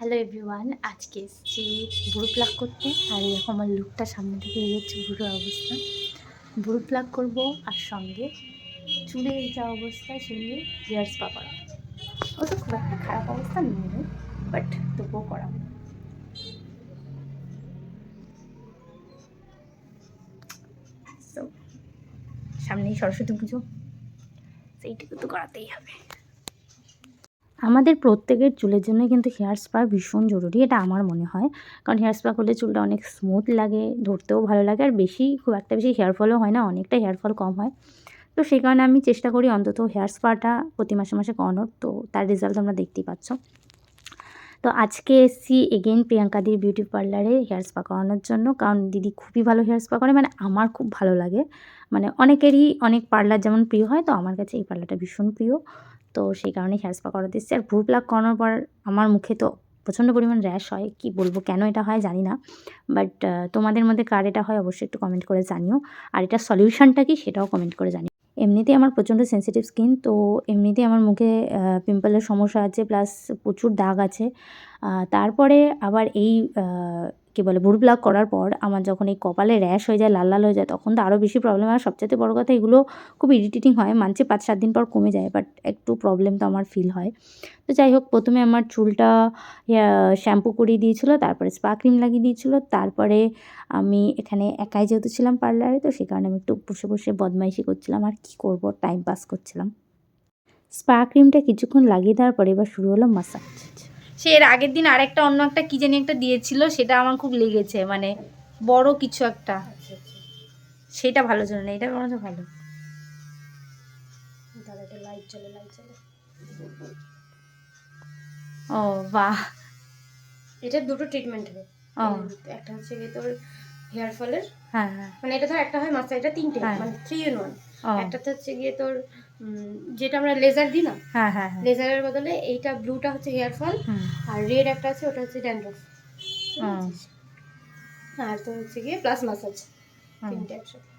Hello everyone, আজকে এসেছি ভুরু প্লাক করতে। আর এরকম আমার লুকটা সামনে থেকে এই হচ্ছে ভুরুর অবস্থা। ভুরু প্লাক করবো আর সঙ্গে চুলের যা অবস্থা সেগুলো হেয়ার স্পা করা। ও তো খুব একটা খারাপ অবস্থা নয়, বাট তবুও করাবো। তো সামনেই সরস্বতী পুজো, সেইটুকু তো করাতেই হবে। আমাদের প্রত্যেকের চুলের জন্য কিন্তু হেয়ার স্পা ভীষণ জরুরি, এটা আমার মনে হয়। কারণ হেয়ার স্পা করলে চুলটা অনেক স্মুথ লাগে, ধরতেও ভালো লাগে, আর খুব একটা বেশি হেয়ার ফলও হয় না, অনেকটা হেয়ার ফল কম হয়। তো সেই কারণে আমি চেষ্টা করি অন্তত হেয়ার স্পাটা প্রতি মাসে মাসে করানোর। তো তার রেজাল্ট তোমরা দেখতেই পাচ্ছ। তো আজকে এসেছি এগেইন প্রিয়াঙ্কাদির বিউটি পার্লারে হেয়ার স্পা করানোর জন্য। কারণ দিদি খুবই ভালো হেয়ার স্পা করে, মানে আমার খুব ভালো লাগে। মানে অনেকেরই অনেক পার্লার যেমন প্রিয় হয়, তো আমার কাছে এই পার্লারটা ভীষণ প্রিয়। তো সেই কারণে হেয়ার স্পা করাতে এসেছি। আর ভ্রু প্লাক করানোর পর আমার মুখে তো প্রচণ্ড পরিমাণ র্যাশ হয়, কি বলবো কেন এটা হয় জানি না। বাট তোমাদের মধ্যে কার এটা হয় অবশ্যই একটু কমেন্ট করে জানিও। আর এটার সলিউশনটা কি সেটাও কমেন্ট করে জানিও। এমনিতেই আমার প্রচণ্ড সেনসিটিভ স্কিন, তো এমনিতেই আমার মুখে পিম্পলের সমস্যা আছে, প্লাস প্রচুর দাগ আছে। তারপরে আবার এই কী বলে ভ্রু প্লাক করার পর আমার যখন এই কপালে র্যাশ হয়ে যায়, লাল লাল হয়ে যায়, তখন তো আরও বেশি প্রবলেম। আর সবচাইতে বড় কথা, এগুলো খুব ইরিটেটিং হয়, মানছি 5-7 দিন পর কমে যায়, বাট একটু প্রবলেম তো আমার ফিল হয়। তো যাই হোক, প্রথমে আমার চুলটা শ্যাম্পু করিয়ে দিয়েছিলো, তারপরে স্পা ক্রিম লাগিয়ে দিয়েছিলো। তারপরে আমি এখানে একাই যেহেতু ছিলাম পার্লারে, তো সেই কারণে আমি একটু বসে বসে বদমাইশি করছিলাম, আর কি করব, টাইম পাস করছিলাম। স্পা ক্রিমটা কিছুক্ষণ লাগিয়ে দেওয়ার পরে এবার শুরু হলো মাসাজ। সে এর আগের দিন আরেকটা অন্য একটা কী জানি একটা দিয়েছিল, সেটা আমার খুব লেগেছে, মানে বড় কিছু একটা, সেটা ভালো ছিল না, এটা বরঞ্চ ভালো। লাইট চলে ও বাহ, এটার দুটো ট্রিটমেন্ট হবে। একটা হচ্ছে গিয়ে তোর হেয়ার ফলের, হ্যাঁ হ্যাঁ, মানে এটা ধর একটা হয় মাসে, এটা 3টে, মানে 3 in 1। একটাতে হচ্ছে গিয়ে তোর যেটা আমরা লেজার দিই না, হ্যাঁ হ্যাঁ, লেজারের বদলে এইটা ব্লুটা হচ্ছে হেয়ার ফল, আর রেড একটা আছে ওটা হচ্ছে ড্যান্ড্রফ। আর তো হচ্ছে গিয়ে প্লাস মাসাজ, 3টে একসাথে।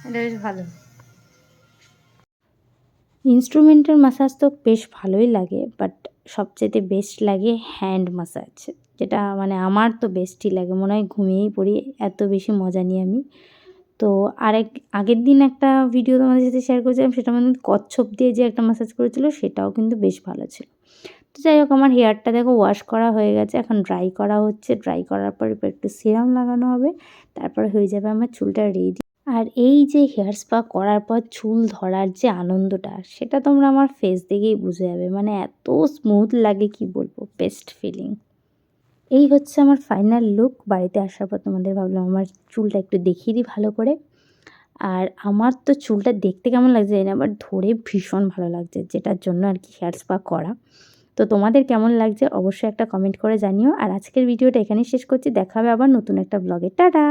এটা বেশ ভালো। ইনস্ট্রুমেন্টের মাসাজ তো বেশ ভালোই লাগে, বাট সবচেয়ে বেস্ট লাগে হ্যান্ড মাসাজ, যেটা মানে আমার তো বেস্টই লাগে, মনে হয় ঘুমিয়েই পড়ি, এত বেশি মজা নিই আমি। তো আগের দিন একটা ভিডিও তোমাদের সাথে শেয়ার করেছিলাম, সেটা মানে কচ্ছপ দিয়ে যে একটা মাসাজ করেছিল, সেটাও কিন্তু বেশ ভালো ছিল। তো যাই হোক, আমার হেয়ারটা দেখো ওয়াশ করা হয়ে গেছে, এখন ড্রাই করা হচ্ছে। ড্রাই করার পর একটু সিরাম লাগানো হবে, তারপরে হয়ে যাবে আমার চুলটা রেডি। আর এই যে হেয়ার স্পা করার পর চুল ধরার যে আনন্দটা, সেটা তোমরা আমার ফেস দেখেই বুঝে যাবে, মানে এত স্মুথ লাগে কি বলবো, বেস্ট ফিলিং। এই হচ্ছে আমার ফাইনাল লুক। বাড়িতে আসার পর তোমাদের ভাবলাম আমার চুলটা একটু দেখিয়ে দিই ভালো করে। আর আমার তো চুলটা দেখতে কেমন লাগছে জানি না, বাট ধরে ভীষণ ভালো লাগছে, যেটার জন্য আর কি হেয়ার স্পা করা। তো তোমাদের কেমন লাগছে অবশ্যই একটা কমেন্ট করে জানিও। আর আজকের ভিডিওটা এখানেই শেষ করছি, দেখা হবে আবার নতুন একটা ব্লগে। টাটা।